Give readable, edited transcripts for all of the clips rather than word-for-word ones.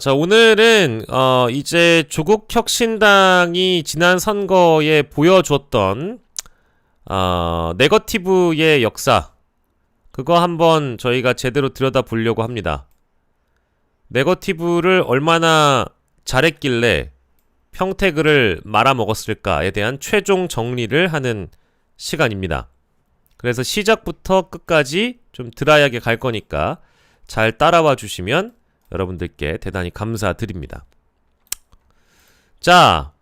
자, 오늘은 이제 조국혁신당이 지난 선거에 보여줬던 네거티브의 역사, 그거 한번 저희가 제대로 들여다보려고 합니다. 네거티브를 얼마나 잘했길래 평택을 말아먹었을까에 대한 최종 정리를 하는 시간입니다. 그래서 시작부터 끝까지 좀 드라이하게 갈 거니까 잘 따라와 주시면 여러분들께 대단히 감사드립니다. 자,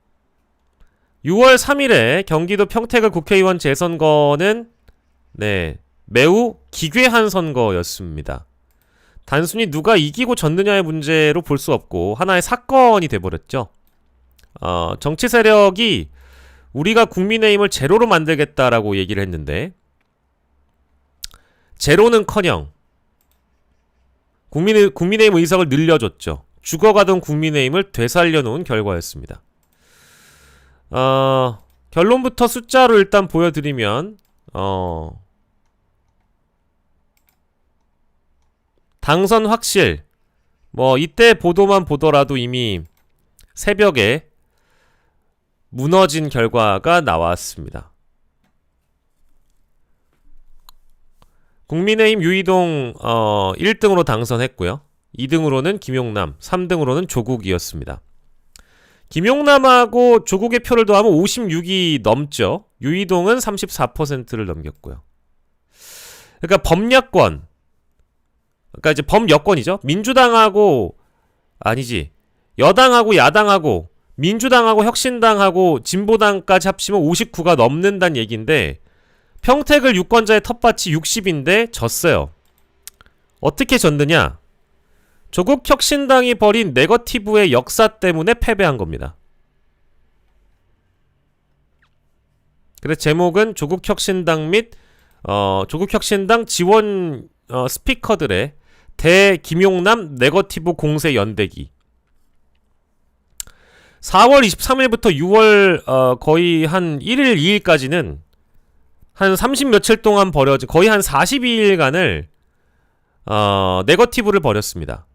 6월 3일에 경기도 평택을 국회의원 재선거는 매우 기괴한 선거였습니다. 단순히 누가 이기고 졌느냐의 문제로 볼 수 없고 하나의 사건이 돼버렸죠. 정치 세력이 우리가 국민의힘을 제로로 만들겠다라고 얘기를 했는데, 제로는커녕 국민의힘 의석을 늘려줬죠. 죽어가던 국민의힘을 되살려놓은 결과였습니다. 결론부터 숫자로 일단 보여드리면 당선 확실, 이때 보도만 보더라도 이미 새벽에 무너진 결과가 나왔습니다. 국민의힘 유이동 1등으로 당선했고요. 2등으로는 김용남, 3등으로는 조국이었습니다. 김용남하고 조국의 표를 더하면 56이 넘죠. 유이동은 34%를 넘겼고요. 그러니까 범야권, 그러니까 이제 범여권이죠. 민주당하고 여당하고 야당하고 민주당하고 혁신당하고 진보당까지 합치면 59가 넘는다는 얘기인데, 평택을 유권자의 텃밭이 60인데 졌어요. 어떻게 졌느냐? 조국 혁신당이 벌인 네거티브의 역사 때문에 패배한 겁니다. 그래서 제목은 조국 혁신당 및 조국 혁신당 지원 스피커들의 대김용남 네거티브 공세 연대기. 4월 23일부터 6월 거의 한 1일, 2일까지는 한 30 며칠 동안 벌어진, 거의 한 42일간을 네거티브를 벌였습니다.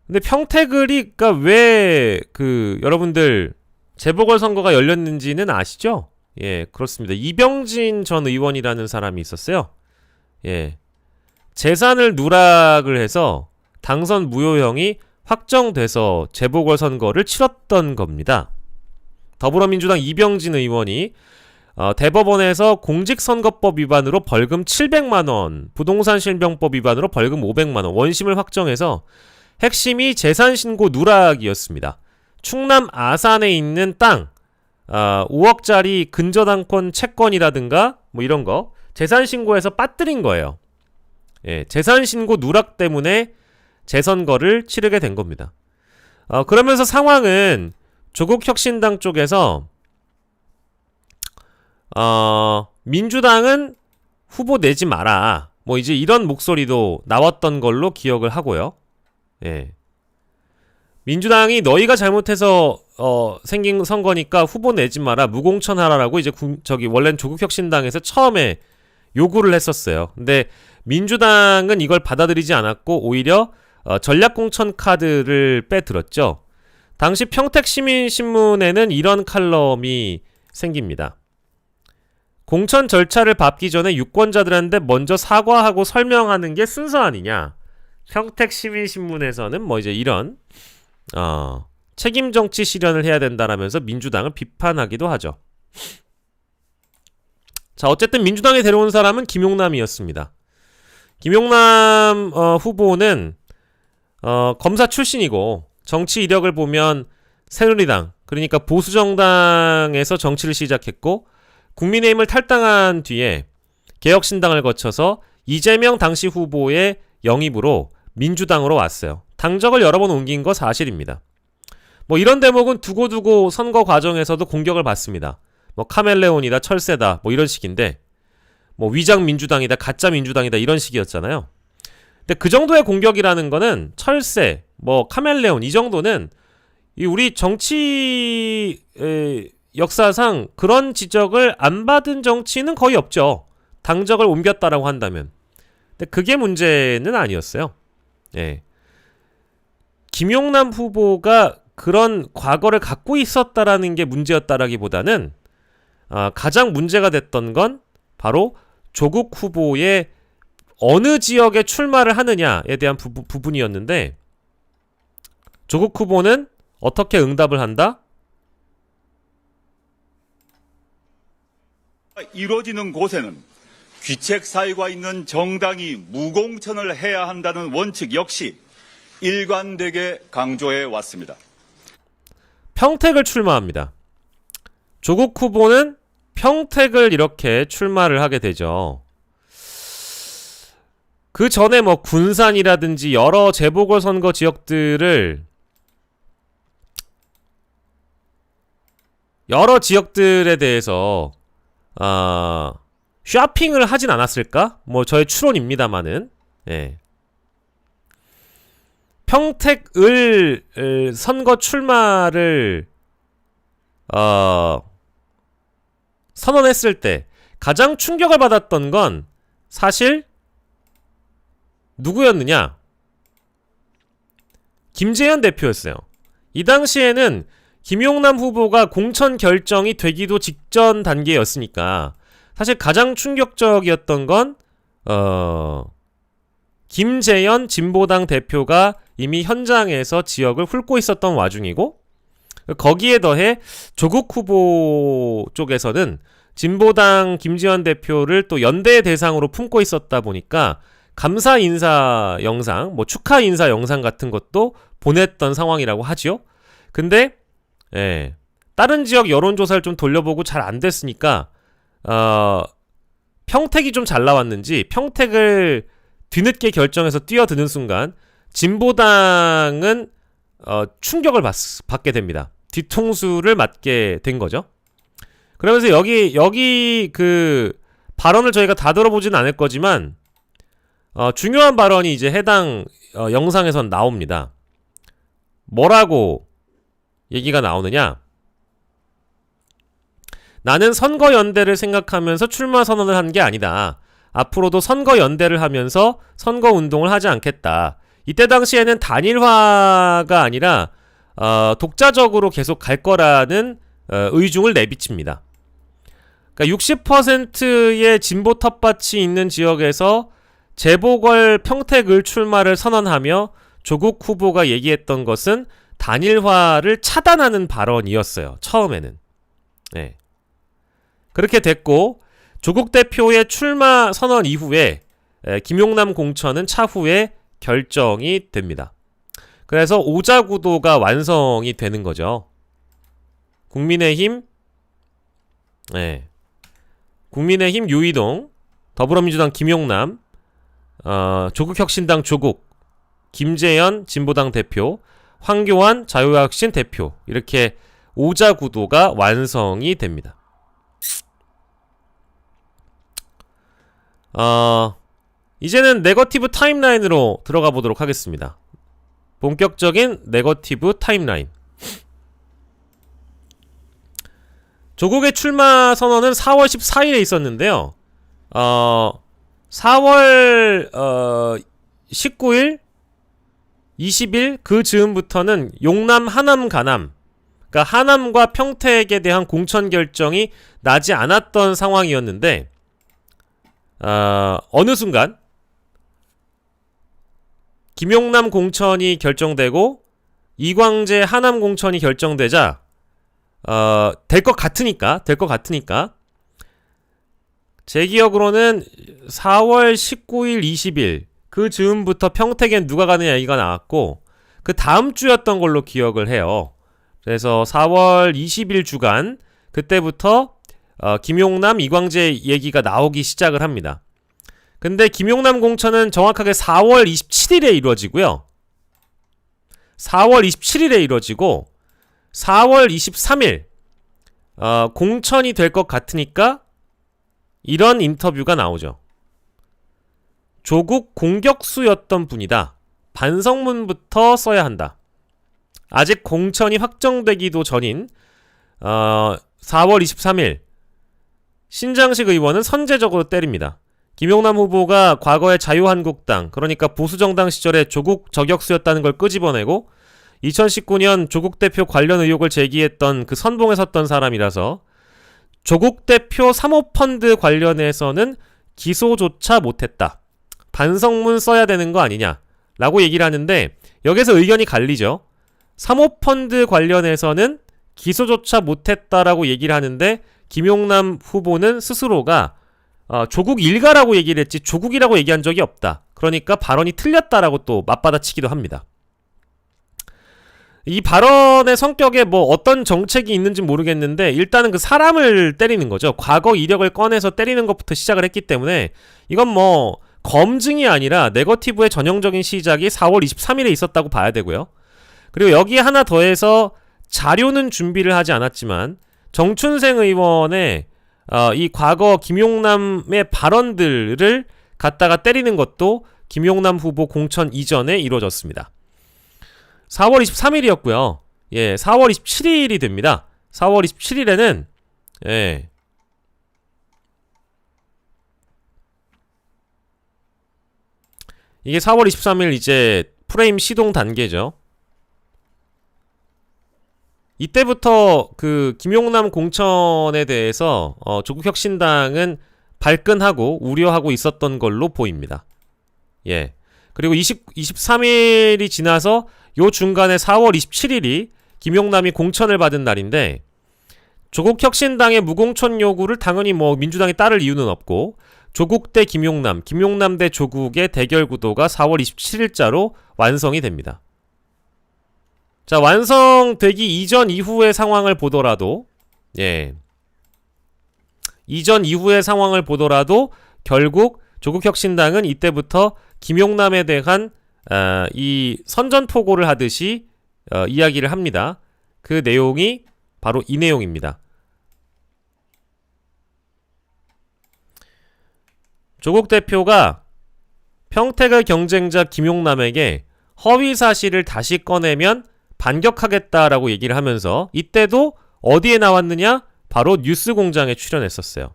근데 평택을이, 그러니까 왜 여러분들 재보궐선거가 열렸는지는 아시죠? 예, 그렇습니다. 이병진 전 의원이라는 사람이 있었어요. 예, 재산을 누락을 해서 당선 무효형이 확정돼서 재보궐선거를 치렀던 겁니다. 더불어민주당 이병진 의원이 대법원에서 공직선거법 위반으로 벌금 700만원, 부동산실명법 위반으로 벌금 500만원, 원심을 확정해서 핵심이 재산신고 누락이었습니다. 충남 아산에 있는 땅 5억짜리 근저당권 채권이라든가 이런 거 재산신고해서 빠뜨린 거예요. 예, 재산신고 누락 때문에 재선거를 치르게 된 겁니다. 그러면서 상황은 조국 혁신당 쪽에서 민주당은 후보 내지 마라, 이제 이런 목소리도 나왔던 걸로 기억을 하고요. 예. 민주당이 너희가 잘못해서 생긴 선거니까 후보 내지 마라, 무공천하라라고 이제 원래는 조국 혁신당에서 처음에 요구를 했었어요. 근데 민주당은 이걸 받아들이지 않았고 오히려 전략공천 카드를 빼들었죠. 당시 평택시민신문에는 이런 칼럼이 생깁니다. 공천 절차를 밟기 전에 유권자들한테 먼저 사과하고 설명하는 게 순서 아니냐. 평택시민신문에서는 이제 이런 책임정치 실현을 해야 된다라면서 민주당을 비판하기도 하죠. 자, 어쨌든 민주당에 데려온 사람은 김용남이었습니다. 김용남 후보는 검사 출신이고, 정치 이력을 보면 새누리당, 그러니까 보수정당에서 정치를 시작했고 국민의힘을 탈당한 뒤에 개혁신당을 거쳐서 이재명 당시 후보의 영입으로 민주당으로 왔어요. 당적을 여러 번 옮긴 거 사실입니다. 이런 대목은 두고두고 선거 과정에서도 공격을 받습니다. 카멜레온이다, 철새다, 이런 식인데, 위장 민주당이다, 가짜 민주당이다, 이런 식이었잖아요. 근데 그 정도의 공격이라는 거는 철새, 카멜레온, 이 정도는 우리 정치 역사상 그런 지적을 안 받은 정치는 거의 없죠. 당적을 옮겼다라고 한다면. 근데 그게 문제는 아니었어요. 예. 김용남 후보가 그런 과거를 갖고 있었다라는 게 문제였다라기보다는 가장 문제가 됐던 건 바로 조국 후보의 어느 지역에 출마를 하느냐에 대한 부분이었는데 조국 후보는 어떻게 응답을 한다? 이루어지는 곳에는 귀책 사유가 있는 정당이 무공천을 해야 한다는 원칙 역시 일관되게 강조해 왔습니다. 평택을 출마합니다. 조국 후보는 평택을 이렇게 출마를 하게 되죠. 그 전에 뭐 군산이라든지 여러 재보궐선거 지역들을 여러 지역들에 대해서 쇼핑을 하진 않았을까? 뭐 저의 추론입니다만은 예. 평택을 선거 출마를 선언했을 때 가장 충격을 받았던 건 사실 누구였느냐? 김재현 대표였어요. 이 당시에는 김용남 후보가 공천 결정이 되기도 직전 단계였으니까 사실 가장 충격적이었던 건 김재현 진보당 대표가 이미 현장에서 지역을 훑고 있었던 와중이고 거기에 더해 조국 후보 쪽에서는 진보당 김재현 대표를 또 연대 대상으로 품고 있었다 보니까 감사 인사 영상, 뭐 축하 인사 영상 같은 것도 보냈던 상황이라고 하지요. 근데 다른 지역 여론조사를 좀 돌려보고 잘 안 됐으니까 평택이 좀 잘 나왔는지 평택을 뒤늦게 결정해서 뛰어드는 순간 진보당은 충격을 받게 됩니다. 뒤통수를 맞게 된 거죠. 그러면서 여기 그 발언을 저희가 다 들어보진 않을 거지만 중요한 발언이 이제 해당 영상에선 나옵니다. 뭐라고 얘기가 나오느냐? 나는 선거연대를 생각하면서 출마 선언을 한 게 아니다. 앞으로도 선거연대를 하면서 선거운동을 하지 않겠다. 이때 당시에는 단일화가 아니라 독자적으로 계속 갈 거라는 의중을 내비칩니다. 그러니까 60%의 진보 텃밭이 있는 지역에서 재보궐 평택을 출마를 선언하며 조국 후보가 얘기했던 것은 단일화를 차단하는 발언이었어요. 처음에는. 네. 그렇게 됐고 조국 대표의 출마 선언 이후에 김용남 공천은 차후에 결정이 됩니다. 그래서 오자구도가 완성이 되는 거죠. 국민의힘 유이동, 더불어민주당 김용남, 조국혁신당 조국, 김재현 진보당 대표, 황교안 자유혁신 대표 이렇게 오자구도가 완성이 됩니다. 이제는 네거티브 타임라인으로 들어가 보도록 하겠습니다. 본격적인 네거티브 타임라인. 조국의 출마 선언은 4월 14일에 있었는데요. 4월 19일, 20일 그 즈음부터는 용남, 하남, 가남, 그러니까 하남과 평택에 대한 공천 결정이 나지 않았던 상황이었는데 어느 순간 김용남 공천이 결정되고 이광재 하남 공천이 결정되자 될 것 같으니까 제 기억으로는 4월 19일, 20일 그 즈음부터 평택엔 누가 가느냐 얘기가 나왔고 그 다음 주였던 걸로 기억을 해요. 그래서 4월 20일 주간 그때부터 김용남, 이광재 얘기가 나오기 시작을 합니다. 근데 김용남 공천은 정확하게 4월 27일에 이루어지고요. 4월 27일에 이루어지고 4월 23일 공천이 될 것 같으니까 이런 인터뷰가 나오죠. 조국 공격수였던 분이다. 반성문부터 써야 한다. 아직 공천이 확정되기도 전인 4월 23일 신장식 의원은 선제적으로 때립니다. 김용남 후보가 과거에 자유한국당, 그러니까 보수정당 시절에 조국 저격수였다는 걸 끄집어내고 2019년 조국 대표 관련 의혹을 제기했던 그 선봉에 섰던 사람이라서 조국 대표 사모펀드 관련해서는 기소조차 못했다. 반성문 써야 되는 거 아니냐 라고 얘기를 하는데, 여기서 의견이 갈리죠. 사모펀드 관련해서는 기소조차 못했다라고 얘기를 하는데, 김용남 후보는 스스로가 조국 일가라고 얘기를 했지 조국이라고 얘기한 적이 없다. 그러니까 발언이 틀렸다라고 또 맞받아치기도 합니다. 이 발언의 성격에 뭐 어떤 정책이 있는지 모르겠는데, 일단은 그 사람을 때리는 거죠. 과거 이력을 꺼내서 때리는 것부터 시작을 했기 때문에 이건 뭐 검증이 아니라 네거티브의 전형적인 시작이 4월 23일에 있었다고 봐야 되고요. 그리고 여기에 하나 더해서 자료는 준비를 하지 않았지만 정춘생 의원의 이 과거 김용남의 발언들을 갖다가 때리는 것도 김용남 후보 공천 이전에 이루어졌습니다. 4월 23일이었고요. 예, 4월 27일이 됩니다. 4월 27일에는 예. 이게 4월 23일 이제 프레임 시동 단계죠. 이때부터 그 김용남 공천에 대해서 조국혁신당은 발끈하고 우려하고 있었던 걸로 보입니다. 예. 그리고 23일이 지나서 요 중간에 4월 27일이 김용남이 공천을 받은 날인데, 조국혁신당의 무공천 요구를 당연히 뭐 민주당이 따를 이유는 없고, 조국 대 김용남, 김용남 대 조국의 대결 구도가 4월 27일자로 완성이 됩니다. 자, 완성되기 이전 이후의 상황을 보더라도, 예. 이전 이후의 상황을 보더라도 결국 조국혁신당은 이때부터 김용남에 대한 이 선전포고를 하듯이 이야기를 합니다. 그 내용이 바로 이 내용입니다. 조국 대표가 평택의 경쟁자 김용남에게 허위 사실을 다시 꺼내면 반격하겠다라고 얘기를 하면서, 이때도 어디에 나왔느냐? 바로 뉴스공장에 출연했었어요.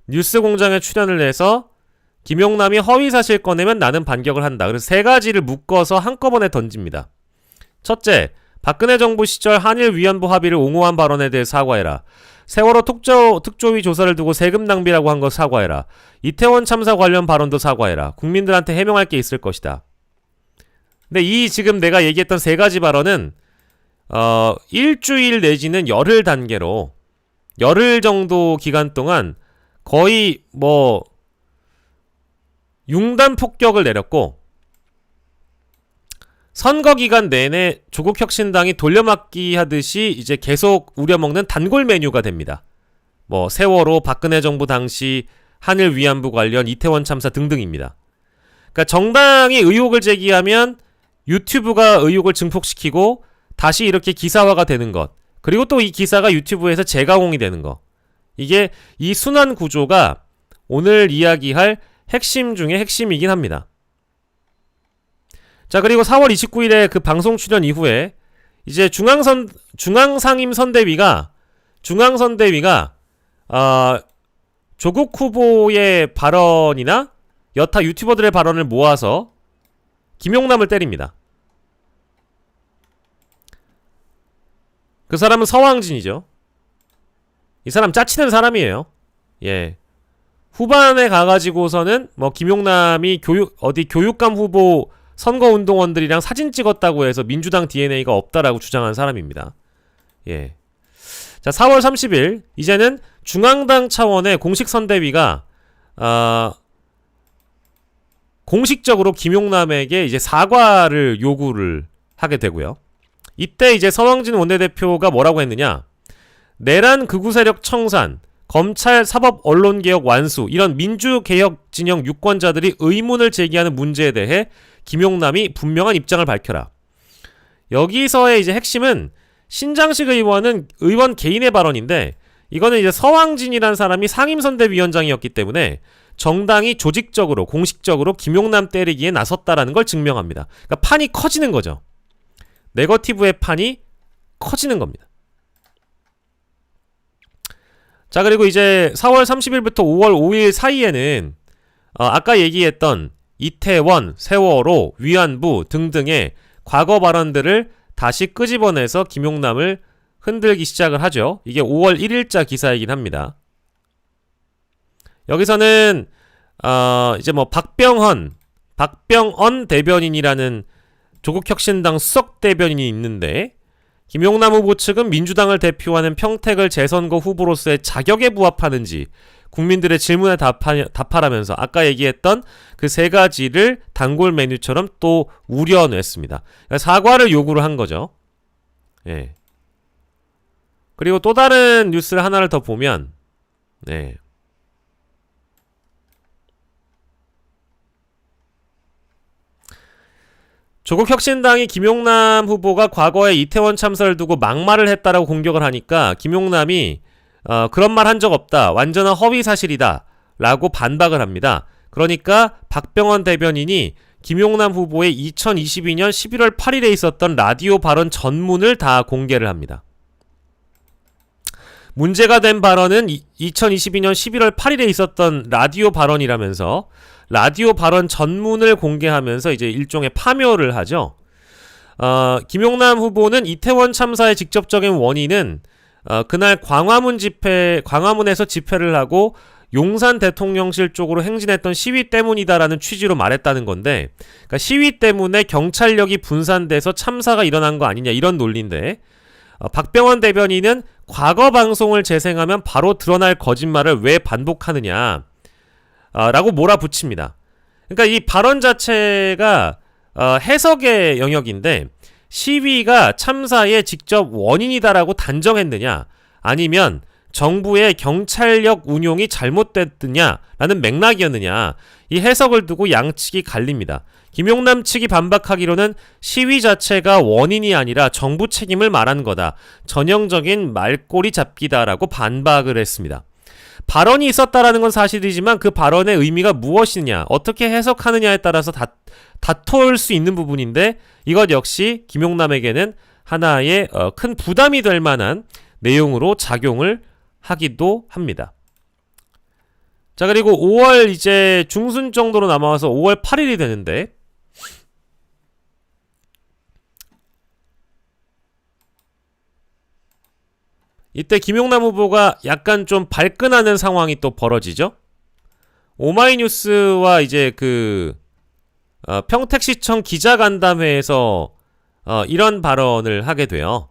뉴스공장에 출연을 해서 김용남이 허위 사실 꺼내면 나는 반격을 한다. 그래서 세 가지를 묶어서 한꺼번에 던집니다. 첫째, 박근혜 정부 시절 한일 위안부 합의를 옹호한 발언에 대해 사과해라. 세월호 특조위 조사를 두고 세금 낭비라고 한 거 사과해라. 이태원 참사 관련 발언도 사과해라. 국민들한테 해명할 게 있을 것이다. 근데 이 지금 내가 얘기했던 세 가지 발언은 일주일 내지는 열흘 단계로, 열흘 정도 기간 동안 거의 뭐 융단 폭격을 내렸고, 선거 기간 내내 조국혁신당이 돌려막기 하듯이 이제 계속 우려먹는 단골 메뉴가 됩니다. 뭐 세월호, 박근혜 정부 당시 한일 위안부 관련 이태원 참사 등등입니다. 그러니까 정당이 의혹을 제기하면 유튜브가 의혹을 증폭시키고 다시 이렇게 기사화가 되는 것, 그리고 또 이 기사가 유튜브에서 재가공이 되는 것, 이게 이 순환 구조가 오늘 이야기할 핵심 중에 핵심이긴 합니다. 자, 그리고 4월 29일에 그 방송 출연 이후에 이제 중앙상임선대위가 조국 후보의 발언이나 여타 유튜버들의 발언을 모아서 김용남을 때립니다. 그 사람은 서왕진이죠. 이 사람 짜치는 사람이에요. 예. 후반에 가가지고서는 뭐 김용남이 교육감 후보 선거운동원들이랑 사진 찍었다고 해서 민주당 DNA가 없다라고 주장한 사람입니다. 예. 자, 4월 30일 이제는 중앙당 차원의 공식 선대위가 공식적으로 김용남에게 이제 사과를 요구를 하게 되고요. 이때 이제 서왕진 원내대표가 뭐라고 했느냐? 내란 극우 세력 청산, 검찰 사법 언론개혁 완수, 이런 민주개혁 진영 유권자들이 의문을 제기하는 문제에 대해 김용남이 분명한 입장을 밝혀라. 여기서의 이제 핵심은 신장식 의원은 의원 개인의 발언인데, 이거는 이제 서왕진이라는 사람이 상임선대위원장이었기 때문에 정당이 조직적으로 공식적으로 김용남 때리기에 나섰다라는 걸 증명합니다. 그러니까 판이 커지는 거죠. 네거티브의 판이 커지는 겁니다. 자, 그리고 이제 4월 30일부터 5월 5일 사이에는 아까 얘기했던 이태원, 세월호, 위안부 등등의 과거 발언들을 다시 끄집어내서 김용남을 흔들기 시작을 하죠. 이게 5월 1일자 기사이긴 합니다. 여기서는 이제 뭐 박병언 대변인이라는 조국혁신당 수석 대변인이 있는데, 김용남 후보 측은 민주당을 대표하는 평택을 재선거 후보로서의 자격에 부합하는지 국민들의 질문에 답하라면서 아까 얘기했던 그 세 가지를 단골 메뉴처럼 또 우려냈습니다. 그러니까 사과를 요구를 한 거죠. 예. 그리고 또 다른 뉴스를 하나를 더 보면, 네. 조국혁신당이 김용남 후보가 과거에 이태원 참사를 두고 막말을 했다라고 공격을 하니까 김용남이 그런 말 한 적 없다, 완전한 허위 사실이다 라고 반박을 합니다. 그러니까 박병원 대변인이 김용남 후보의 2022년 11월 8일에 있었던 라디오 발언 전문을 다 공개를 합니다. 문제가 된 발언은 2022년 11월 8일에 있었던 라디오 발언이라면서 라디오 발언 전문을 공개하면서 이제 일종의 파묘를 하죠. 김용남 후보는 이태원 참사의 직접적인 원인은 그날 광화문에서 집회를 하고 용산 대통령실 쪽으로 행진했던 시위 때문이다라는 취지로 말했다는 건데, 그러니까 시위 때문에 경찰력이 분산돼서 참사가 일어난 거 아니냐 이런 논리인데, 박병원 대변인은 과거 방송을 재생하면 바로 드러날 거짓말을 왜 반복하느냐 라고 몰아붙입니다. 그러니까 이 발언 자체가 해석의 영역인데, 시위가 참사의 직접 원인이다라고 단정했느냐, 아니면 정부의 경찰력 운용이 잘못됐느냐라는 맥락이었느냐, 이 해석을 두고 양측이 갈립니다. 김용남 측이 반박하기로는 시위 자체가 원인이 아니라 정부 책임을 말한 거다, 전형적인 말꼬리 잡기다라고 반박을 했습니다. 발언이 있었다라는 건 사실이지만 그 발언의 의미가 무엇이냐, 어떻게 해석하느냐에 따라서 다툴 수 있는 부분인데, 이것 역시 김용남에게는 하나의 큰 부담이 될 만한 내용으로 작용을 하기도 합니다. 자, 그리고 5월 이제 중순 정도로 남아와서 5월 8일이 되는데, 이때 김용남 후보가 약간 좀 발끈하는 상황이 또 벌어지죠. 오마이뉴스와 이제 평택시청 기자간담회에서 이런 발언을 하게 돼요.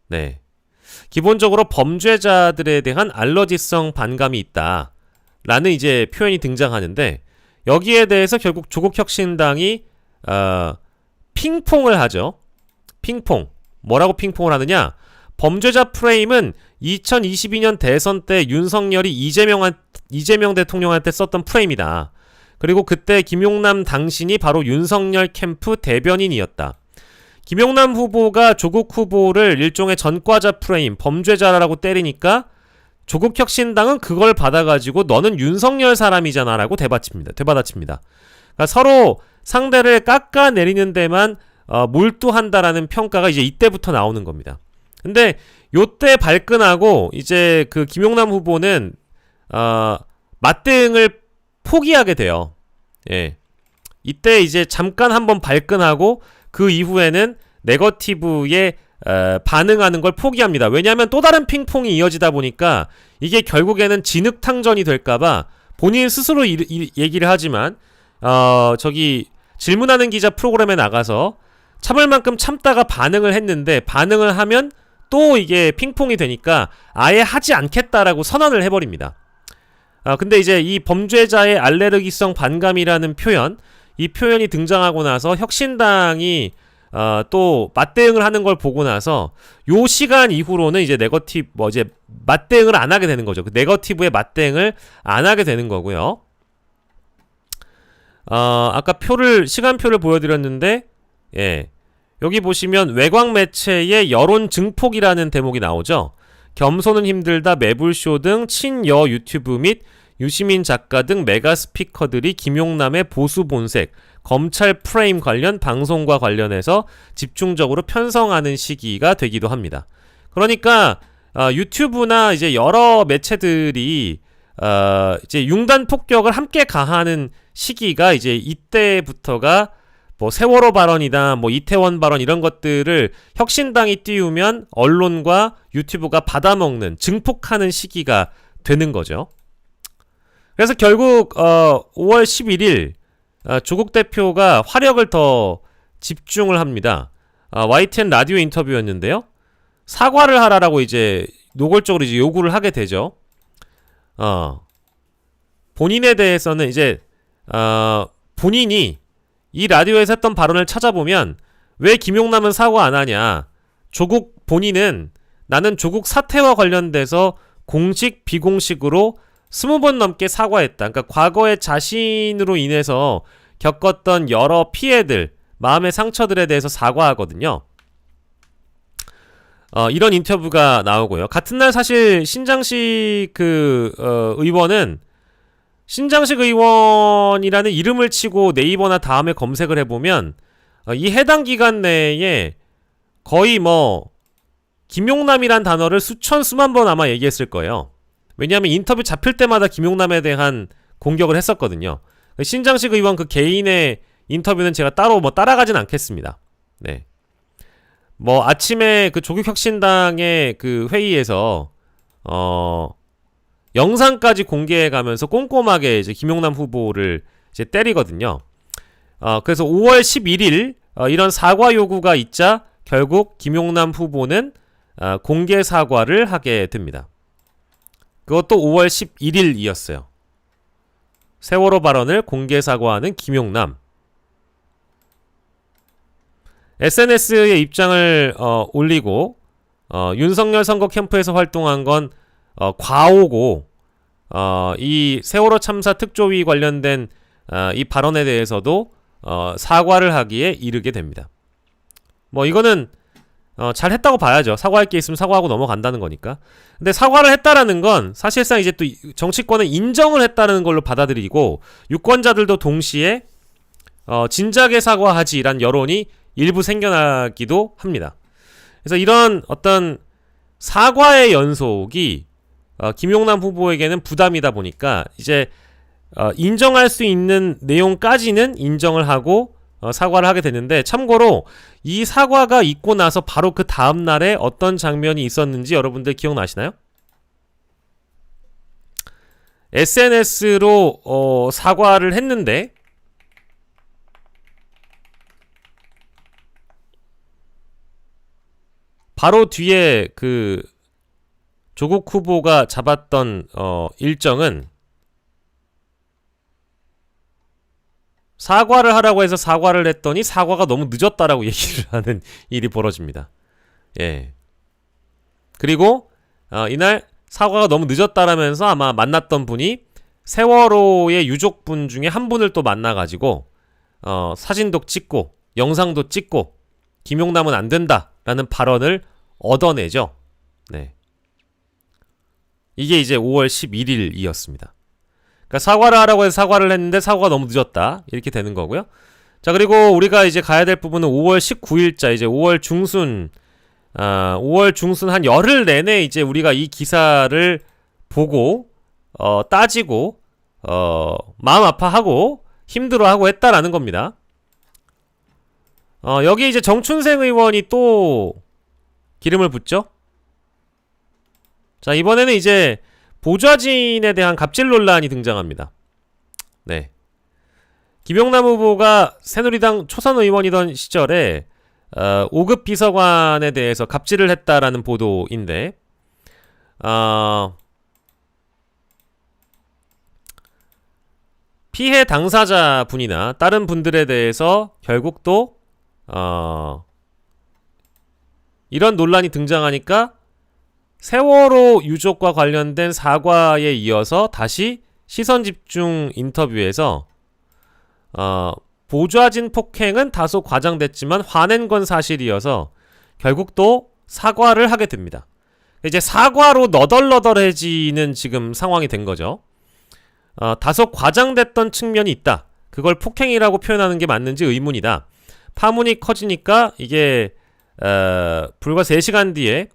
네. 기본적으로 범죄자들에 대한 알러지성 반감이 있다 라는 이제 표현이 등장하는데, 여기에 대해서 결국 조국혁신당이 핑퐁을 하죠. 핑퐁. 뭐라고 핑퐁을 하느냐? 범죄자 프레임은 2022년 대선 때 윤석열이 이재명 대통령한테 썼던 프레임이다. 그리고 그때 김용남 당신이 바로 윤석열 캠프 대변인이었다. 김용남 후보가 조국 후보를 일종의 전과자 프레임, 범죄자라고 때리니까 조국혁신당은 그걸 받아가지고 너는 윤석열 사람이잖아 라고 되받아칩니다. 그러니까 서로 상대를 깎아내리는 데만 몰두한다라는 평가가 이제 이때부터 나오는 겁니다. 근데 요때 발끈하고 이제 그 김용남 후보는 맞대응을 포기하게 돼요. 예. 이때 이제 잠깐 한번 발끈하고 그 이후에는 네거티브에 반응하는 걸 포기합니다. 왜냐하면 또 다른 핑퐁이 이어지다 보니까 이게 결국에는 진흙탕전이 될까봐 본인 스스로 얘기를 하지만 질문하는 기자 프로그램에 나가서 참을 만큼 참다가 반응을 했는데, 반응을 하면 또 이게 핑퐁이 되니까 아예 하지 않겠다라고 선언을 해버립니다. 근데 이제 이 범죄자의 알레르기성 반감이라는 표현, 이 표현이 등장하고 나서 혁신당이 또 맞대응을 하는 걸 보고 나서 요 시간 이후로는 이제 이제 맞대응을 안 하게 되는 거죠. 그 네거티브의 맞대응을 안 하게 되는 거고요. 아까 시간표를 보여드렸는데, 예. 여기 보시면 외곽 매체의 여론 증폭이라는 대목이 나오죠. 겸손은 힘들다, 매불쇼 등 친여 유튜브 및 유시민 작가 등 메가 스피커들이 김용남의 보수 본색, 검찰 프레임 관련 방송과 관련해서 집중적으로 편성하는 시기가 되기도 합니다. 그러니까 유튜브나 이제 여러 매체들이 이제 융단 폭격을 함께 가하는 시기가 이제 이때부터가 뭐 세월호 발언이다, 뭐 이태원 발언 이런 것들을 혁신당이 띄우면 언론과 유튜브가 받아먹는 증폭하는 시기가 되는 거죠. 그래서 결국 5월 11일 조국 대표가 화력을 더 집중을 합니다. YTN 라디오 인터뷰였는데요. 사과를 하라라고 이제 노골적으로 이제 요구를 하게 되죠. 본인에 대해서는 이제 본인이 이 라디오에서 했던 발언을 찾아보면 왜 김용남은 사과 안 하냐. 조국 본인은 나는 조국 사태와 관련돼서 공식 비공식으로 20번 넘게 사과했다. 그러니까 과거에 자신으로 인해서 겪었던 여러 피해들, 마음의 상처들에 대해서 사과하거든요. 이런 인터뷰가 나오고요. 같은 날 사실 신장식 의원은 신장식 의원이라는 이름을 치고 네이버나 다음에 검색을 해보면 이 해당 기간 내에 거의 뭐 김용남이란 단어를 수천 수만 번 아마 얘기했을 거예요. 왜냐하면 인터뷰 잡힐 때마다 김용남에 대한 공격을 했었거든요. 신장식 의원 그 개인의 인터뷰는 제가 따로 뭐 따라가진 않겠습니다. 네. 뭐 아침에 그 조국혁신당의 그 회의에서 영상까지 공개해가면서 꼼꼼하게 이제 김용남 후보를 이제 때리거든요. 그래서 5월 11일 이런 사과 요구가 있자 결국 김용남 후보는 공개 사과를 하게 됩니다. 그것도 5월 11일이었어요. 세월호 발언을 공개 사과하는 김용남. SNS에 입장을 올리고 윤석열 선거 캠프에서 활동한 건 과오고 이 세월호 참사 특조위 관련된 이 발언에 대해서도 사과를 하기에 이르게 됩니다. 뭐 이거는 잘 했다고 봐야죠. 사과할 게 있으면 사과하고 넘어간다는 거니까. 근데 사과를 했다라는 건 사실상 이제 또 정치권은 인정을 했다는 걸로 받아들이고 유권자들도 동시에 진작에 사과하지란 여론이 일부 생겨나기도 합니다. 그래서 이런 어떤 사과의 연속이 김용남 후보에게는 부담이다 보니까 이제 인정할 수 있는 내용까지는 인정을 하고 사과를 하게 됐는데, 참고로 이 사과가 있고 나서 바로 그 다음 날에 어떤 장면이 있었는지 여러분들 기억나시나요? SNS로 사과를 했는데 바로 뒤에 그 조국 후보가 잡았던 일정은 사과를 하라고 해서 사과를 했더니 사과가 너무 늦었다라고 얘기를 하는 일이 벌어집니다. 예. 그리고 이날 사과가 너무 늦었다라면서 아마 만났던 분이 세월호의 유족분 중에 한 분을 또 만나가지고 사진도 찍고 영상도 찍고 김용남은 안 된다라는 발언을 얻어내죠. 네. 이게 이제 5월 11일이었습니다. 그러니까 사과를 하라고 해서 사과를 했는데 사과가 너무 늦었다. 이렇게 되는 거고요. 자, 그리고 우리가 이제 가야 될 부분은 5월 19일자, 이제 5월 중순 한 열흘 내내 이제 우리가 이 기사를 보고, 따지고, 마음 아파하고, 힘들어하고 했다라는 겁니다. 여기 이제 정춘생 의원이 또 기름을 붓죠? 자, 이번에는 이제 보좌진에 대한 갑질 논란이 등장합니다. 네. 김용남 후보가 새누리당 초선 의원이던 시절에 5급 비서관에 대해서 갑질을 했다라는 보도인데, 피해 당사자 분이나 다른 분들에 대해서 결국 또 이런 논란이 등장하니까 세월호 유족과 관련된 사과에 이어서 다시 시선집중 인터뷰에서 보좌진 폭행은 다소 과장됐지만 화낸 건 사실이어서 결국 또 사과를 하게 됩니다. 이제 사과로 너덜너덜해지는 지금 상황이 된 거죠. 다소 과장됐던 측면이 있다. 그걸 폭행이라고 표현하는 게 맞는지 의문이다. 파문이 커지니까 이게 불과 3시간 뒤에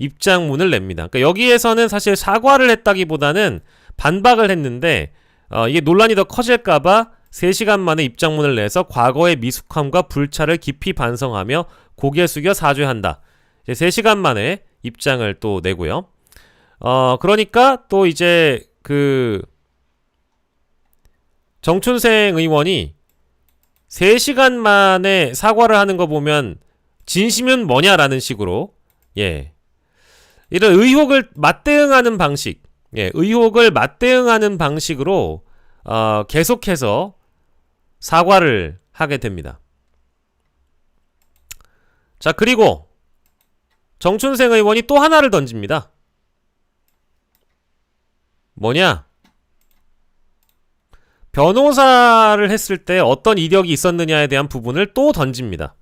입장문을 냅니다. 그러니까 여기에서는 사실 사과를 했다기보다는 반박을 했는데 이게 논란이 더 커질까봐 3시간 만에 입장문을 내서 과거의 미숙함과 불찰을 깊이 반성하며 고개 숙여 사죄한다. 이제 3시간 만에 입장을 또 내고요. 그러니까 또 이제 그 정춘생 의원이 3시간 만에 사과를 하는 거 보면 진심은 뭐냐라는 식으로 이런 의혹을 맞대응하는 방식, 의혹을 맞대응하는 방식으로 계속해서 사과를 하게 됩니다. 자, 그리고 정춘생 의원이 또 하나를 던집니다. 뭐냐? 변호사를 했을 때 어떤 이력이 있었느냐에 대한 부분을 또 던집니다.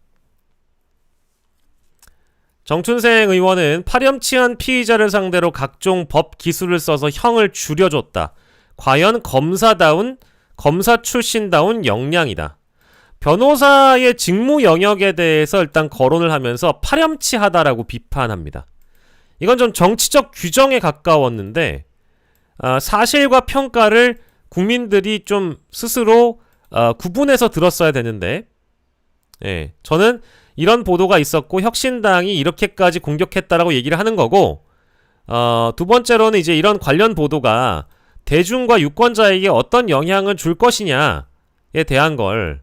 정춘생 의원은 파렴치한 피의자를 상대로 각종 법 기술을 써서 형을 줄여줬다. 과연 검사 출신다운 역량이다. 변호사의 직무 영역에 대해서 일단 거론을 하면서 파렴치하다라고 비판합니다. 이건 좀 정치적 규정에 가까웠는데 사실과 평가를 국민들이 좀 스스로 구분해서 들었어야 되는데 저는 이런 보도가 있었고 혁신당이 이렇게까지 공격했다라고 얘기를 하는 거고 두 번째로는 이제 이런 관련 보도가 대중과 유권자에게 어떤 영향을 줄 것이냐에 대한 걸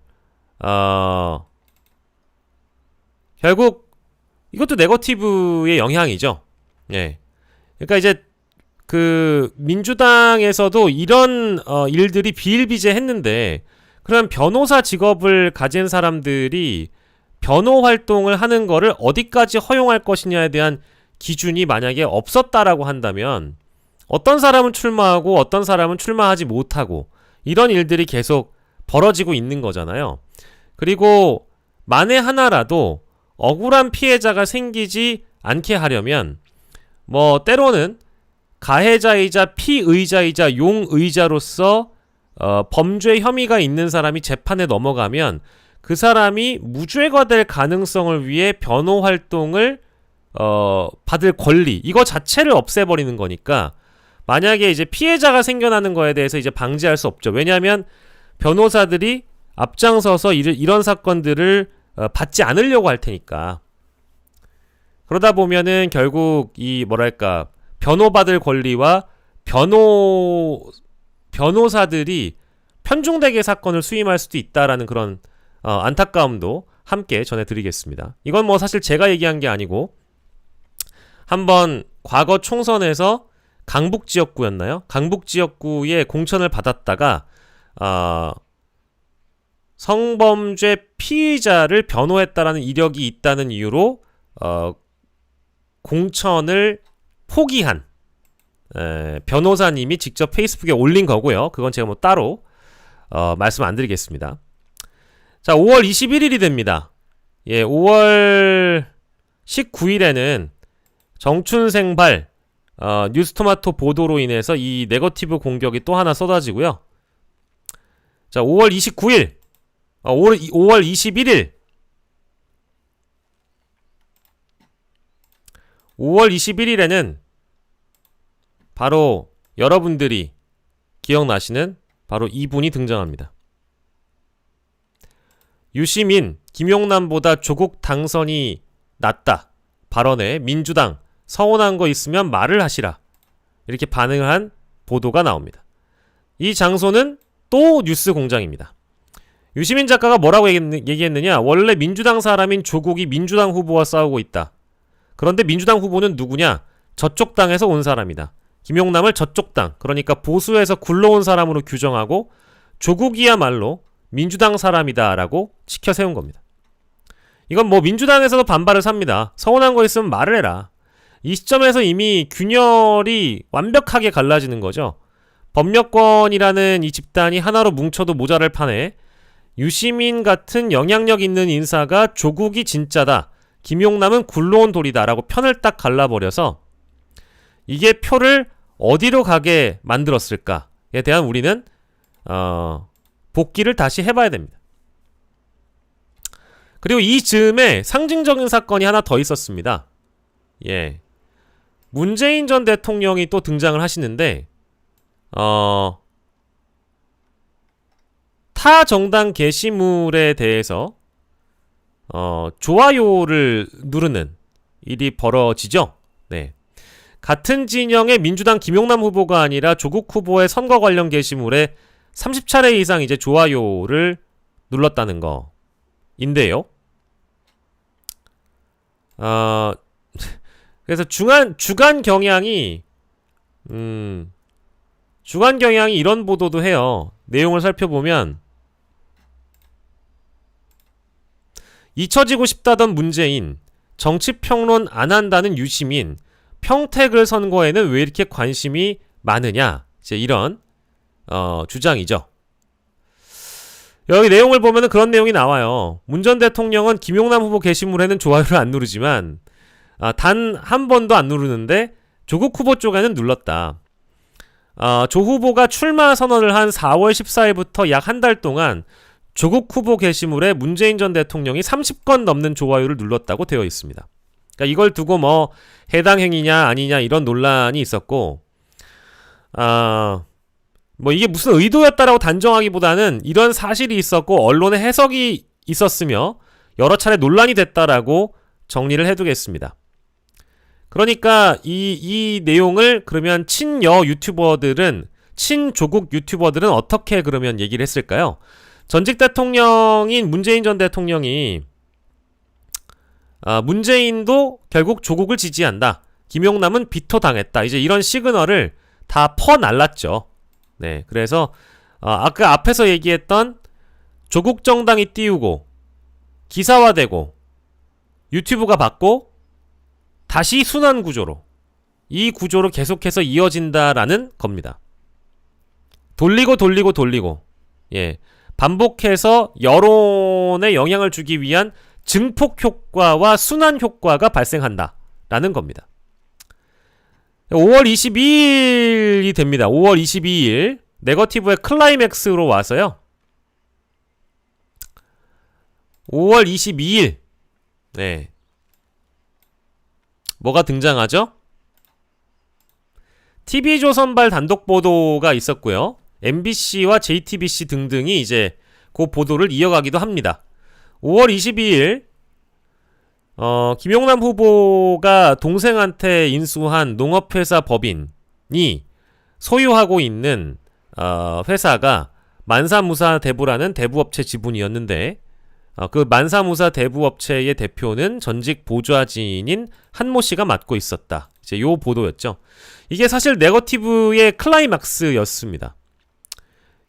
결국 이것도 네거티브의 영향이죠. 그러니까 이제 그 민주당에서도 이런 일들이 비일비재했는데 그럼 변호사 직업을 가진 사람들이 변호 활동을 하는 거를 어디까지 허용할 것이냐에 대한 기준이 만약에 없었다라고 한다면 어떤 사람은 출마하고 어떤 사람은 출마하지 못하고 이런 일들이 계속 벌어지고 있는 거잖아요. 그리고 만에 하나라도 억울한 피해자가 생기지 않게 하려면 뭐 때로는 가해자이자 피의자이자 용의자로서 범죄 혐의가 있는 사람이 재판에 넘어가면 그 사람이 무죄가 될 가능성을 위해 변호 활동을 받을 권리 이거 자체를 없애버리는 거니까 만약에 이제 피해자가 생겨나는 거에 대해서 이제 방지할 수 없죠. 왜냐하면 변호사들이 앞장서서 이런 사건들을 받지 않으려고 할 테니까. 그러다 보면은 결국 이 뭐랄까 변호받을 권리와 변호사들이 편중되게 사건을 수임할 수도 있다라는 그런 안타까움도 함께 전해드리겠습니다. 이건 뭐 사실 제가 얘기한 게 아니고 한번 과거 총선에서 강북지역구였나요? 강북지역구에 공천을 받았다가 성범죄 피의자를 변호했다라는 이력이 있다는 이유로 공천을 포기한 변호사님이 직접 페이스북에 올린 거고요. 그건 제가 뭐 따로 말씀 안 드리겠습니다. 자, 5월 21일이 됩니다. 5월 19일에는 정춘생발 뉴스토마토 보도로 인해서 이 네거티브 공격이 또 하나 쏟아지고요. 자, 5월 29일 5월 21일 5월 21일에는 바로 여러분들이 기억나시는 바로 이분이 등장합니다. 유시민, 김용남보다 조국 당선이 낫다 발언에 민주당 서운한 거 있으면 말을 하시라 이렇게 반응을 한 보도가 나옵니다. 이 장소는 또 뉴스 공장입니다. 유시민 작가가 뭐라고 얘기했느냐, 원래 민주당 사람인 조국이 민주당 후보와 싸우고 있다. 그런데 민주당 후보는 누구냐, 저쪽 당에서 온 사람이다. 김용남을 저쪽 당, 그러니까 보수에서 굴러온 사람으로 규정하고 조국이야말로 민주당 사람이다 라고 치켜 세운 겁니다. 이건 뭐 민주당에서도 반발을 삽니다. 서운한 거 있으면 말을 해라. 이 시점에서 이미 균열이 완벽하게 갈라지는 거죠. 법여권이라는 이 집단이 하나로 뭉쳐도 모자랄 판에 유시민 같은 영향력 있는 인사가 조국이 진짜다, 김용남은 굴러온 돌이다 라고 편을 딱 갈라버려서 이게 표를 어디로 가게 만들었을까에 대한 우리는 복기를 다시 해봐야 됩니다. 그리고 이 즈음에 상징적인 사건이 하나 더 있었습니다. 문재인 전 대통령이 또 등장을 하시는데 타 정당 게시물에 대해서 좋아요를 누르는 일이 벌어지죠. 네. 같은 진영의 민주당 김용남 후보가 아니라 조국 후보의 선거 관련 게시물에 30차례 이상 이제 좋아요를 눌렀다는 거인데요. 그래서 주간 경향이 이런 보도도 해요. 내용을 살펴보면 잊혀지고 싶다던 문재인, 정치평론 안 한다는 유시민, 평택을 선거에는 왜 이렇게 관심이 많으냐, 이제 이런 주장이죠. 여기 내용을 보면은 그런 내용이 나와요. 문 전 대통령은 김용남 후보 게시물에는 좋아요를 안 누르지만 단 한 번도 안 누르는데 조국 후보 쪽에는 눌렀다. 조 후보가 출마 선언을 한 4월 14일부터 약 한 달 동안 조국 후보 게시물에 문재인 전 대통령이 30건 넘는 좋아요를 눌렀다고 되어 있습니다. 그러니까 이걸 두고 뭐 해당 행위냐 아니냐 이런 논란이 있었고, 뭐 이게 무슨 의도였다라고 단정하기보다는 이런 사실이 있었고 언론의 해석이 있었으며 여러 차례 논란이 됐다라고 정리를 해두겠습니다. 그러니까 이 내용을 그러면 친여 유튜버들은, 친조국 유튜버들은 어떻게 그러면 얘기를 했을까요? 전직 대통령인 문재인 전 대통령이 문재인도 결국 조국을 지지한다, 김용남은 비토당했다, 이제 이런 시그널을 다 퍼날랐죠. 네, 그래서 아까 앞에서 얘기했던 조국 정당이 띄우고 기사화되고 유튜브가 받고 다시 순환 구조로, 이 구조로 계속해서 이어진다라는 겁니다. 돌리고 예, 반복해서 여론에 영향을 주기 위한 증폭 효과와 순환 효과가 발생한다라는 겁니다. 5월 22일이 됩니다. 5월 22일 네거티브의 클라이맥스로 와서요. 5월 22일 네, 뭐가 등장하죠? TV조선발 단독 보도가 있었고요. MBC와 JTBC 등등이 이제 그 보도를 이어가기도 합니다. 5월 22일 김용남 후보가 동생한테 인수한 농업회사 법인이 소유하고 있는 회사가 만사무사 대부라는 대부업체 지분이었는데, 그 만사무사 대부업체의 대표는 전직 보좌진인 한모 씨가 맡고 있었다. 이제 요 보도였죠. 이게 사실 네거티브의 클라이막스였습니다.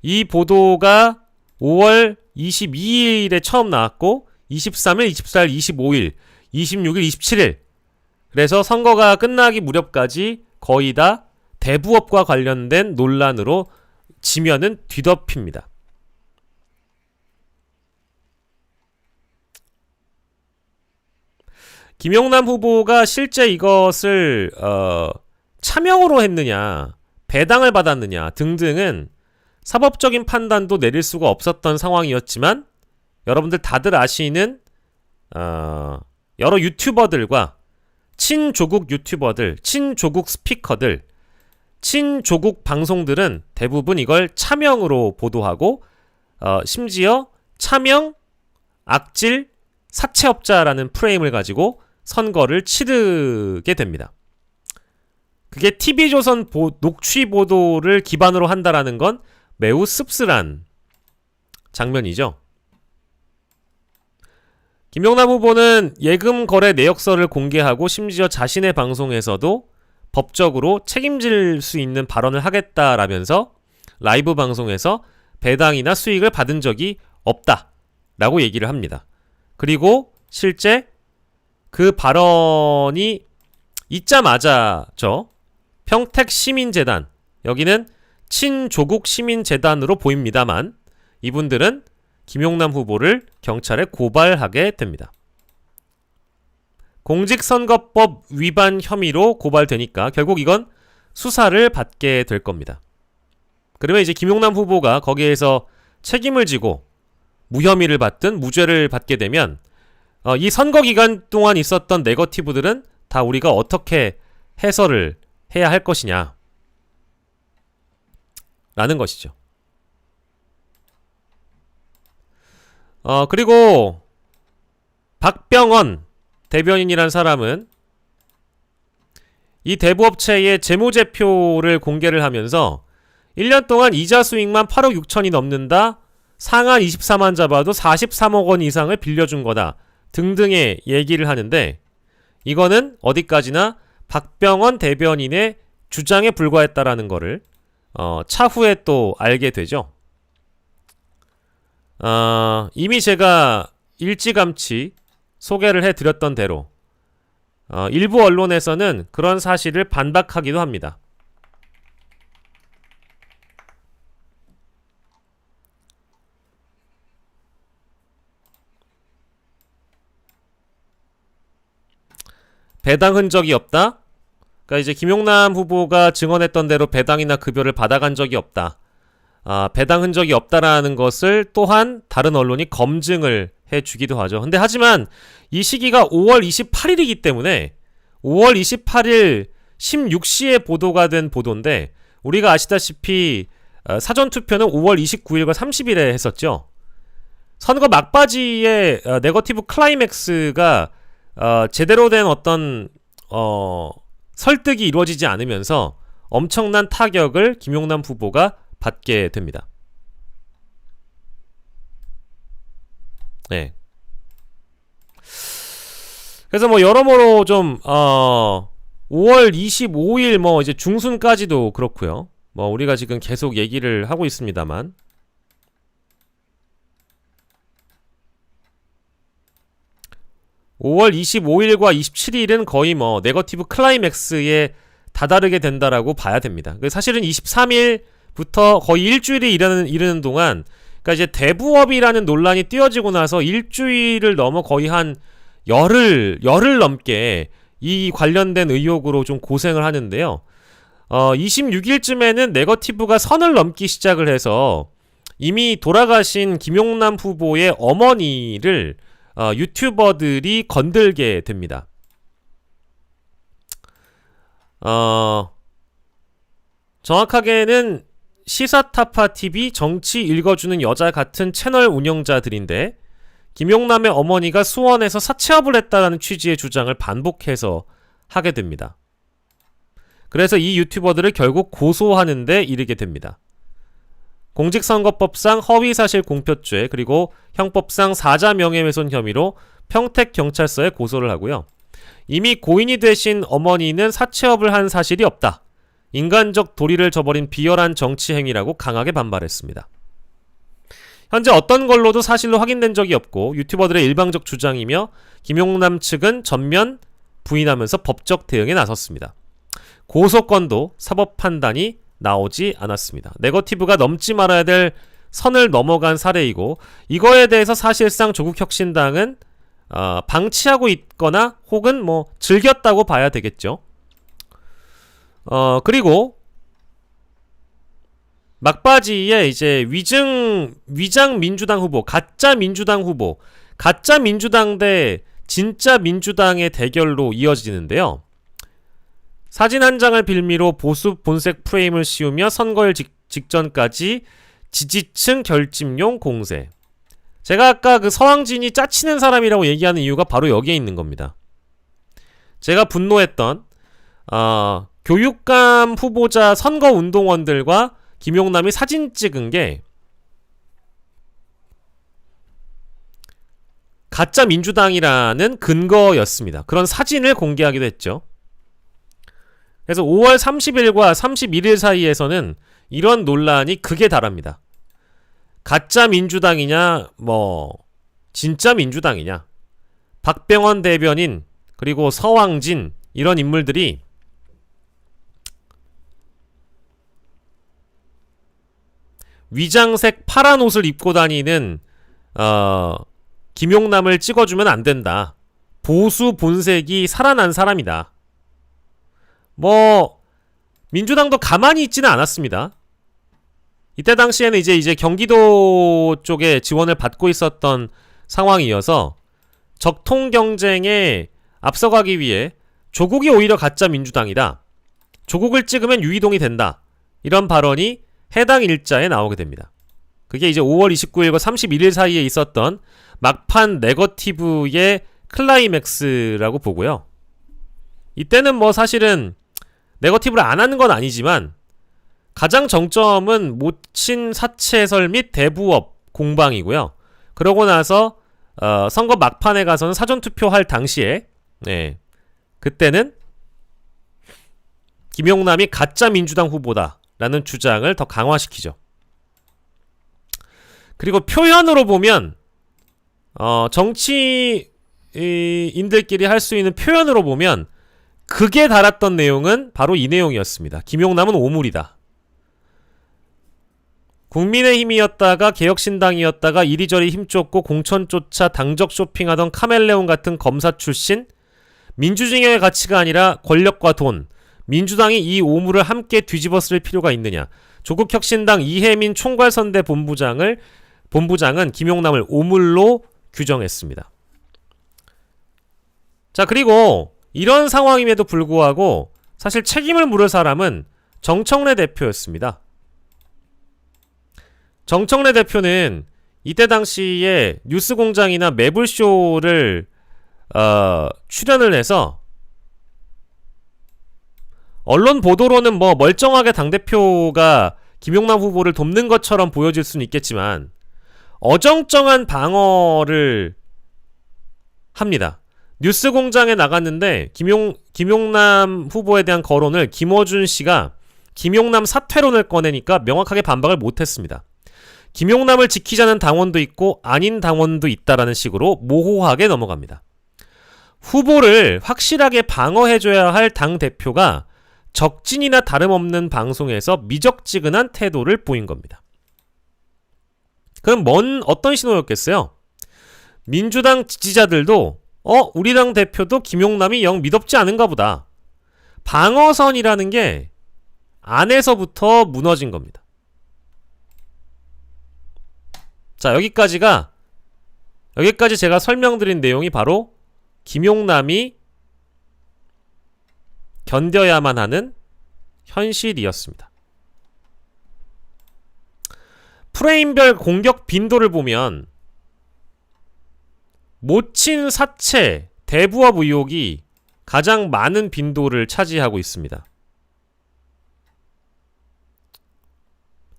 이 보도가 5월 22일에 처음 나왔고 23일, 24일, 25일, 26일, 27일, 그래서 선거가 끝나기 무렵까지 거의 다 대부업과 관련된 논란으로 지면은 뒤덮입니다. 김용남 후보가 실제 이것을 차명으로 했느냐, 배당을 받았느냐 등등은 사법적인 판단도 내릴 수가 없었던 상황이었지만, 여러분들 다들 아시는 여러 유튜버들과 친조국 유튜버들, 친조국 스피커들, 친조국 방송들은 대부분 이걸 차명으로 보도하고 심지어 차명, 악질, 사채업자라는 프레임을 가지고 선거를 치르게 됩니다. 그게 TV조선 녹취 보도를 기반으로 한다라는 건 매우 씁쓸한 장면이죠. 김용남 후보는 예금 거래 내역서를 공개하고 심지어 자신의 방송에서도 법적으로 책임질 수 있는 발언을 하겠다라면서 라이브 방송에서 배당이나 수익을 받은 적이 없다라고 얘기를 합니다. 그리고 실제 그 발언이 있자마자죠, 평택시민재단, 여기는 친조국 시민재단으로 보입니다만 이분들은 김용남 후보를 경찰에 고발하게 됩니다. 공직선거법 위반 혐의로 고발되니까 결국 이건 수사를 받게 될 겁니다. 그러면 이제 김용남 후보가 거기에서 책임을 지고 무혐의를 받든 무죄를 받게 되면 이 선거 기간 동안 있었던 네거티브들은 다 우리가 어떻게 해설을 해야 할 것이냐, 라는 것이죠. 그리고 박병원 대변인이란 사람은 이 대부업체의 재무제표를 공개를 하면서 1년 동안 이자 수익만 8억 6천이 넘는다, 상한 24만 잡아도 43억 원 이상을 빌려준 거다 등등의 얘기를 하는데, 이거는 어디까지나 박병원 대변인의 주장에 불과했다라는 거를 차후에 또 알게 되죠. 이미 제가 일찌감치 소개를 해드렸던 대로 일부 언론에서는 그런 사실을 반박하기도 합니다. 배당 흔적이 없다? 그러니까 이제 김용남 후보가 증언했던 대로 배당이나 급여를 받아간 적이 없다. 배당 흔적이 없다라는 것을 또한 다른 언론이 검증을 해주기도 하죠. 근데 하지만 이 시기가 5월 28일이기 때문에 5월 28일 16시에 보도가 된 보도인데, 우리가 아시다시피 사전투표는 5월 29일과 30일에 했었죠. 선거 막바지에 네거티브 클라이맥스가 제대로 된 어떤 설득이 이루어지지 않으면서 엄청난 타격을 김용남 후보가 받게 됩니다. 네. 그래서 뭐 여러모로 좀 5월 25일 뭐 이제 중순까지도 그렇고요. 뭐 우리가 지금 계속 얘기를 하고 있습니다만, (5월 25일과 27일은) 거의 뭐 네거티브 클라이맥스에 다다르게 된다라고 봐야 됩니다. 사실은 23일부터 거의 일주일이 이르는 동안, 그러니까 이제 대부업이라는 논란이 띄어지고 나서 일주일을 넘어 거의 한 열흘 넘게 이 관련된 의혹으로 좀 고생을 하는데요. 26일쯤에는 네거티브가 선을 넘기 시작을 해서 이미 돌아가신 김용남 후보의 어머니를 유튜버들이 건들게 됩니다. 정확하게는 시사타파TV, 정치 읽어주는 여자 같은 채널 운영자들인데, 김용남의 어머니가 수원에서 사채업을 했다라는 취지의 주장을 반복해서 하게 됩니다. 그래서 이 유튜버들을 결국 고소하는 데 이르게 됩니다. 공직선거법상 허위사실 공표죄, 그리고 형법상 사자 명예훼손 혐의로 평택경찰서에 고소를 하고요. 이미 고인이 되신 어머니는 사채업을 한 사실이 없다, 인간적 도리를 저버린 비열한 정치 행위라고 강하게 반발했습니다. 현재 어떤 걸로도 사실로 확인된 적이 없고 유튜버들의 일방적 주장이며, 김용남 측은 전면 부인하면서 법적 대응에 나섰습니다. 고소건도 사법 판단이 나오지 않았습니다. 네거티브가 넘지 말아야 될 선을 넘어간 사례이고, 이거에 대해서 사실상 조국혁신당은 방치하고 있거나 혹은 뭐 즐겼다고 봐야 되겠죠. 그리고 막바지에 이제 위장 민주당 후보, 가짜 민주당 후보, 가짜 민주당 대 진짜 민주당의 대결로 이어지는데요. 사진 한 장을 빌미로 보수 본색 프레임을 씌우며 선거일 직전까지 지지층 결집용 공세. 제가 아까 그 서왕진이 짜치는 사람이라고 얘기하는 이유가 바로 여기에 있는 겁니다. 제가 분노했던 교육감 후보자 선거운동원들과 김용남이 사진 찍은 게 가짜 민주당이라는 근거였습니다. 그런 사진을 공개하기도 했죠. 그래서 5월 30일과 31일 사이에서는 이런 논란이 극에 달합니다. 가짜 민주당이냐, 뭐 진짜 민주당이냐. 박병원 대변인, 그리고 서왕진, 이런 인물들이 위장색 파란 옷을 입고 다니는 김용남을 찍어주면 안 된다. 보수 본색이 살아난 사람이다. 뭐 민주당도 가만히 있지는 않았습니다. 이때 당시에는 이제 경기도 쪽에 지원을 받고 있었던 상황이어서 적통 경쟁에 앞서가기 위해 조국이 오히려 가짜 민주당이다, 조국을 찍으면 유이동이 된다, 이런 발언이 해당 일자에 나오게 됩니다. 그게 이제 5월 29일과 31일 사이에 있었던 막판 네거티브의 클라이맥스라고 보고요. 이때는 뭐 사실은 네거티브를 안 하는 건 아니지만 가장 정점은 모친 사채설 및 대부업 공방이고요. 그러고 나서 선거 막판에 가서는 사전투표할 당시에 그때는 김용남이 가짜 민주당 후보다라는 주장을 더 강화시키죠. 그리고 표현으로 보면 정치인들끼리 할 수 있는 표현으로 보면 극에 달았던 내용은 바로 이 내용이었습니다. 김용남은 오물이다. 국민의힘이었다가 개혁신당이었다가 이리저리 힘쫓고 공천 쫓아 당적 쇼핑하던 카멜레온 같은 검사 출신, 민주주의의 가치가 아니라 권력과 돈, 민주당이 이 오물을 함께 뒤집어 쓸 필요가 있느냐. 조국혁신당 이혜민 총괄선대 본부장은 김용남을 오물로 규정했습니다. 자, 그리고 이런 상황임에도 불구하고 사실 책임을 물을 사람은 정청래 대표였습니다. 정청래 대표는 이때 당시에 뉴스공장이나 매불쇼를 출연을 해서 언론 보도로는 뭐 멀쩡하게 당대표가 김용남 후보를 돕는 것처럼 보여질 수는 있겠지만 어정쩡한 방어를 합니다. 뉴스공장에 나갔는데 김용남 후보에 대한 거론을 김어준 씨가 김용남 사퇴론을 꺼내니까 명확하게 반박을 못했습니다. 김용남을 지키자는 당원도 있고 아닌 당원도 있다라는 식으로 모호하게 넘어갑니다. 후보를 확실하게 방어해줘야 할 당대표가 적진이나 다름없는 방송에서 미적지근한 태도를 보인 겁니다. 그럼 어떤 신호였겠어요? 민주당 지지자들도 우리 당 대표도 김용남이 영 미덥지 않은가 보다. 방어선이라는 게 안에서부터 무너진 겁니다. 자, 여기까지 제가 설명드린 내용이 바로 김용남이 견뎌야만 하는 현실이었습니다. 프레임별 공격 빈도를 보면 모친 사채, 대부업 의혹이 가장 많은 빈도를 차지하고 있습니다.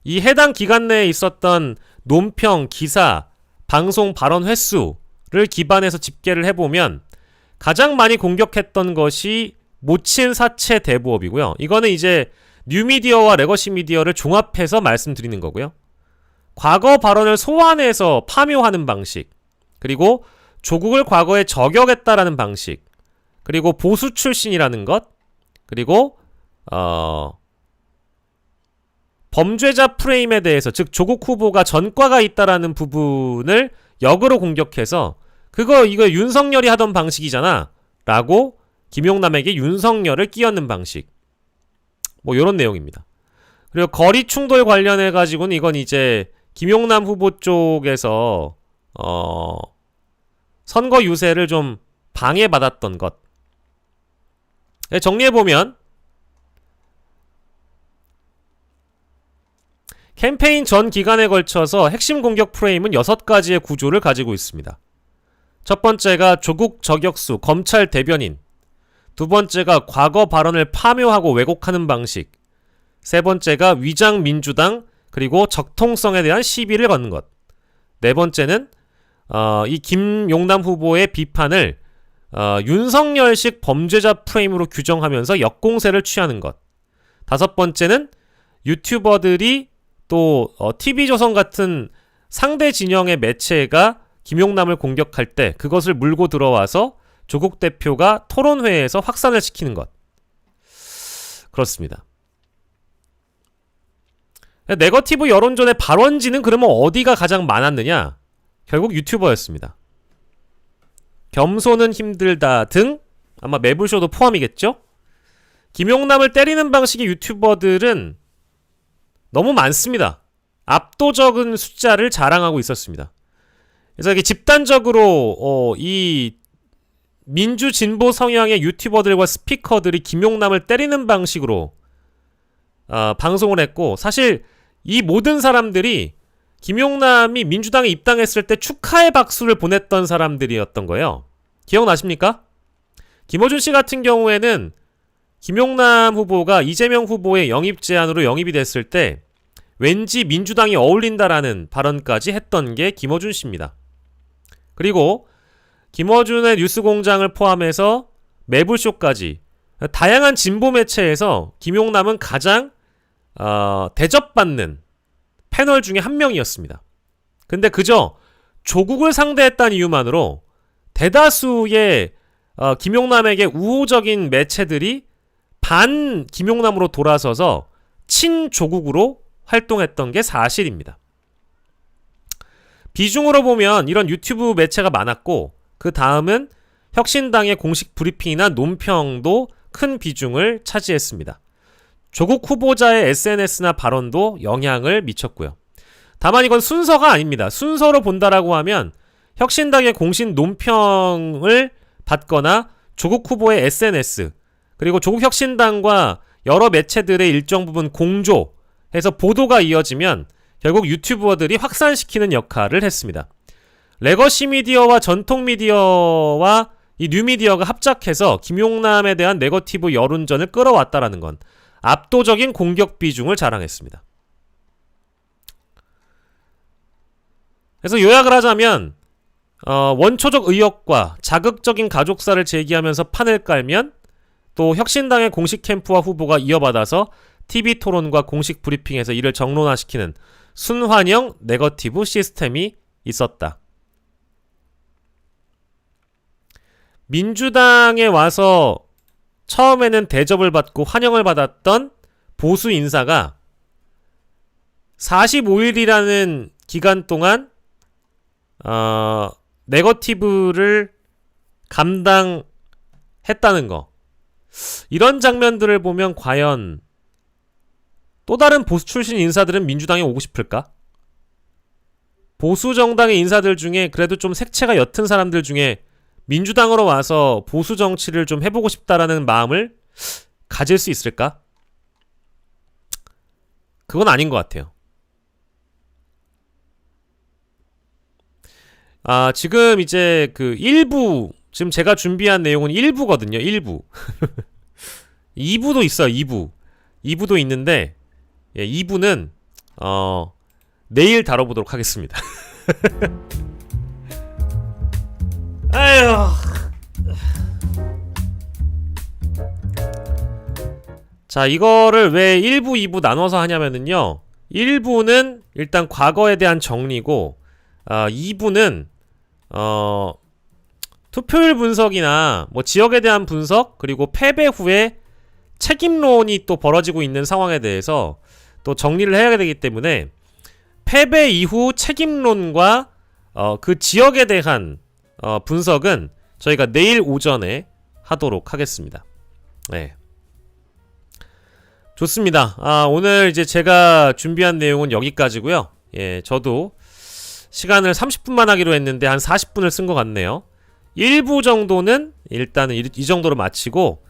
이 해당 기간 내에 있었던 논평, 기사, 방송 발언 횟수를 기반해서 집계를 해보면 가장 많이 공격했던 것이 모친 사채 대부업이고요. 이거는 이제 뉴미디어와 레거시 미디어를 종합해서 말씀드리는 거고요. 과거 발언을 소환해서 파묘하는 방식, 그리고 조국을 과거에 저격했다라는 방식, 그리고 보수 출신이라는 것, 그리고 범죄자 프레임에 대해서, 즉 조국 후보가 전과가 있다라는 부분을 역으로 공격해서 이거 윤석열이 하던 방식이잖아 라고 김용남에게 윤석열을 끼얹는 방식, 뭐 요런 내용입니다. 그리고 거리 충돌 관련해 가지고는 이건 이제 김용남 후보 쪽에서 선거 유세를 좀 방해받았던 것. 정리해보면 캠페인 전 기간에 걸쳐서 핵심 공격 프레임은 6가지의 구조를 가지고 있습니다. 첫 번째가 조국 저격수, 검찰 대변인. 두 번째가 과거 발언을 파묘하고 왜곡하는 방식. 세 번째가 위장 민주당, 그리고 적통성에 대한 시비를 거는 것. 네 번째는 이 김용남 후보의 비판을 윤석열식 범죄자 프레임으로 규정하면서 역공세를 취하는 것. 다섯 번째는 유튜버들이 또 TV조선 같은 상대 진영의 매체가 김용남을 공격할 때 그것을 물고 들어와서 조국 대표가 토론회에서 확산을 시키는 것. 그렇습니다. 네거티브 여론전의 발원지는 그러면 어디가 가장 많았느냐? 결국 유튜버였습니다. 겸손은 힘들다 등 아마 매불쇼도 포함이겠죠? 김용남을 때리는 방식의 유튜버들은 너무 많습니다. 압도적인 숫자를 자랑하고 있었습니다. 그래서 이게 집단적으로 이 민주 진보 성향의 유튜버들과 스피커들이 김용남을 때리는 방식으로 방송을 했고, 사실 이 모든 사람들이 김용남이 민주당에 입당했을 때 축하의 박수를 보냈던 사람들이었던 거예요. 기억나십니까? 김어준 씨 같은 경우에는 김용남 후보가 이재명 후보의 영입 제안으로 영입이 됐을 때 왠지 민주당이 어울린다라는 발언까지 했던 게 김어준 씨입니다. 그리고 김어준의 뉴스공장을 포함해서 매불쇼까지 다양한 진보 매체에서 김용남은 가장 대접받는 패널 중에 한 명이었습니다. 근데 그저 조국을 상대했다는 이유만으로 대다수의 김용남에게 우호적인 매체들이 반 김용남으로 돌아서서 친조국으로 활동했던 게 사실입니다. 비중으로 보면 이런 유튜브 매체가 많았고 그 다음은 혁신당의 공식 브리핑이나 논평도 큰 비중을 차지했습니다. 조국 후보자의 SNS나 발언도 영향을 미쳤고요. 다만 이건 순서가 아닙니다. 순서로 본다라고 하면 혁신당의 공식 논평을 받거나 조국 후보의 SNS 그리고 조국 혁신당과 여러 매체들의 일정 부분 공조해서 보도가 이어지면 결국 유튜버들이 확산시키는 역할을 했습니다. 레거시 미디어와 전통 미디어와 이 뉴미디어가 합작해서 김용남에 대한 네거티브 여론전을 끌어왔다라는 건 압도적인 공격 비중을 자랑했습니다. 그래서 요약을 하자면 원초적 의혹과 자극적인 가족사를 제기하면서 판을 깔면 또 혁신당의 공식 캠프와 후보가 이어받아서 TV토론과 공식 브리핑에서 이를 정론화시키는 순환형 네거티브 시스템이 있었다. 민주당에 와서 처음에는 대접을 받고 환영을 받았던 보수 인사가 45일이라는 기간 동안 네거티브를 감당했다는 거. 이런 장면들을 보면 과연 또 다른 보수 출신 인사들은 민주당에 오고 싶을까? 보수 정당의 인사들 중에 그래도 좀 색채가 옅은 사람들 중에 민주당으로 와서 보수 정치를 좀 해보고 싶다라는 마음을 가질 수 있을까? 그건 아닌 것 같아요. 지금 이제 그 1부, 지금 제가 준비한 내용은 1부거든요. 1부. 2부도 있어요. 2부. 2부도 있는데 2부는 내일 다뤄보도록 하겠습니다. 아휴. 자, 이거를 왜 1부, 2부 나눠서 하냐면은요. 1부는 일단 과거에 대한 정리고 2부는 투표율 분석이나 뭐 지역에 대한 분석 그리고 패배 후에 책임론이 또 벌어지고 있는 상황에 대해서 또 정리를 해야 되기 때문에 패배 이후 책임론과 그 지역에 대한 분석은 저희가 내일 오전에 하도록 하겠습니다. 네. 좋습니다. 오늘 이제 제가 준비한 내용은 여기까지고요. 예, 저도 시간을 30분만 하기로 했는데 한 40분을 쓴 것 같네요. 1부 정도는 일단은 이 정도로 마치고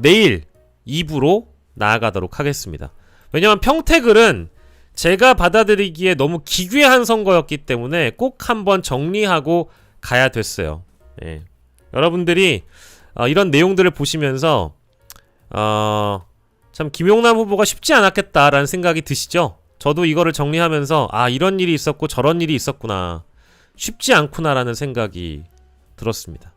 내일 2부로 나아가도록 하겠습니다. 왜냐면 평택을은 제가 받아들이기에 너무 기괴한 선거였기 때문에 꼭 한번 정리하고 가야 됐어요. 예. 여러분들이 이런 내용들을 보시면서 참 김용남 후보가 쉽지 않았겠다라는 생각이 드시죠? 저도 이거를 정리하면서 이런 일이 있었고 저런 일이 있었구나, 쉽지 않구나라는 생각이 들었습니다.